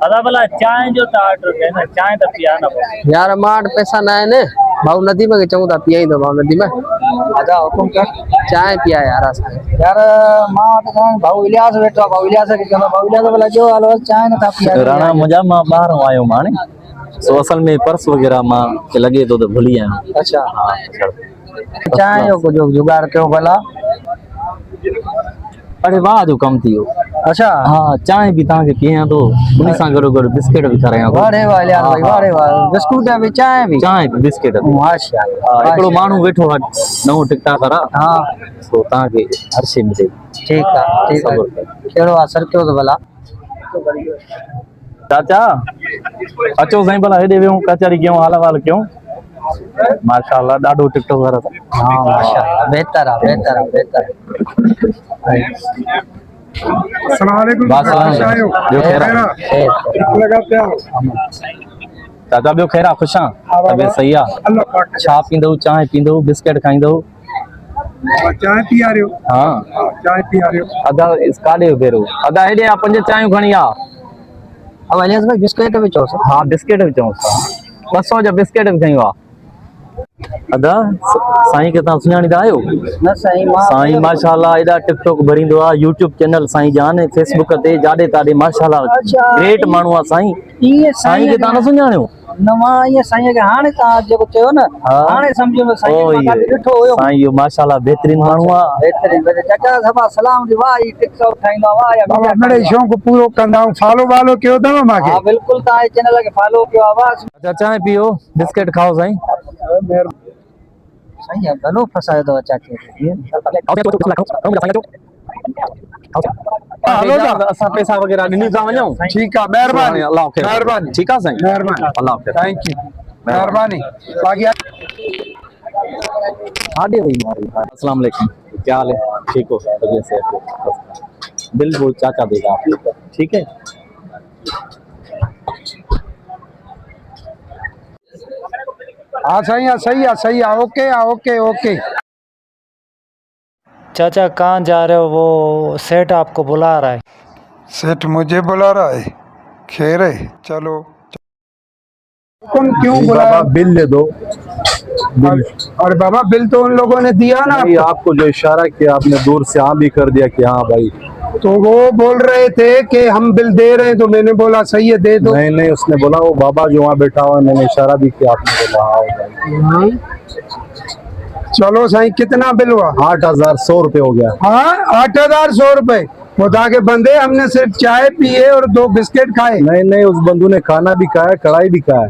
अदा भला चाय जो ता ऑर्डर है ना चाय तो पिया ना यार माट पैसा ना है ने भाऊ नदी में चऊं ता पिया ही दो भाऊ नदी में आजा हुकुम कर चाय पिया यार असां यार मां तो भाऊ इलियास बैठो भाऊ इलियास के चलो भाऊ इलियास बोला जो हलो चाय ना था पिया राणा मुझा मां बाहर आयो माने सो असल में पर्स वगैरह मां के लगे तो भूली आया। अच्छा हां चाय जो जुगाड़ कयो भला अरे वाह जो कम थियो। अच्छा हां चाय भी ता के पिया तो उनी सा गरो गरो बिस्किट भी खाया वारे वाह इलियास भाई वारे वाह बिस्कुट भी चाय बिस्किट माशाल्लाह एकड़ो मानू बैठो नओ टिकटा करा हां सो ता के हर्षे मिले ठीक है केड़ो असर क्यों तो भला चाचा अचो साईं भला हेडे वेऊ कचहरी क्यों हाल वाल क्यों माशाल्लाह डाडो टिकटो करा हां माशाल्लाह बेहतर है अस्सलाम वालेकुम लगा प्यार चाचा बियो खैरा खुशा तबीयत सही आ अल्लाह पाक छा पींदो चाय पींदो बिस्किट खाइंदो चाय पिया रहे हो हां चाय पिया रहे हो अदा इस काडे बेरो अदा हेडे आ पंज चायू खणी आ अब इलियास भाई बिस्कुट भी चो हां बिस्किट भी चऊं 200 जा बिस्किट भी खइयो आ अदा साईं के ता सुनाणी दा आयो न सही मां साईं माशाल्लाह एडा टिकटॉक भरिंदो आ यूट्यूब चैनल साईं जान फेसबुक ते जाडे ताडे माशाल्लाह ग्रेट मानू आ साईं ये साईं के ता न सुनाणियो नवा ये साईं के हाने ता जो चयो न हाने समझो में साईं का ॾिठो हुयो साईं यो माशाल्लाह बेहतरीन मानू आ बेहतरीन बेहतरीन चाचा सभा सलाम दी वाह ये टिकटॉक ठाईंदा वाह या बाबा मेरे शौक पूरो कंदा फॉलो वालो कयो तव माके हां बिल्कुल ता चैनल के फॉलो कयो आवाज अच्छा चाय पियो बिस्किट खाओ साईं सही है गलो फसायो तो चाचा हेलो असां पैसा वगैरह ॾिनी था वञूं ठीक है मेहरबानी अल्लाह खैर मेहरबानी ठीक है साईं मेहरबानी अल्लाह खैर थैंक यू मेहरबानी बाकी आडे वही मारी अस्सलाम वालेकुम क्या हाल है ठीक हो तबीयत से बिल वो चाचा देगा आपको ठीक है हाँ सही है ओके चाचा कहाँ जा रहे हो? वो सेठ आपको बुला रहा है। सेठ मुझे बुला रहा है खैर है चलो कौन क्यों बुलाया बिल ले दो और बाबा बिल तो उन लोगों ने दिया ना नहीं, आपको जो इशारा किया आपने दूर से हाँ भी कर दिया कि हाँ भाई तो वो बोल रहे थे कि हम बिल दे रहे हैं तो मैंने बोला सही है दे दो नहीं उसने बोला वो बाबा जो वहाँ बैठा हुआ मैंने इशारा भी किया आपने बोला हाँ भाई चलो साईं कितना बिल हुआ 8,100 रुपये हो गया हाँ 8,100 रुपए खुदा के बंदे हमने सिर्फ चाय पिए और 2 बिस्किट खाए नहीं उस बंधु ने खाना भी खाया कढ़ाई भी खाया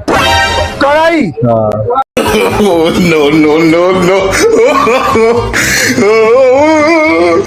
कढ़ाई हाँ no.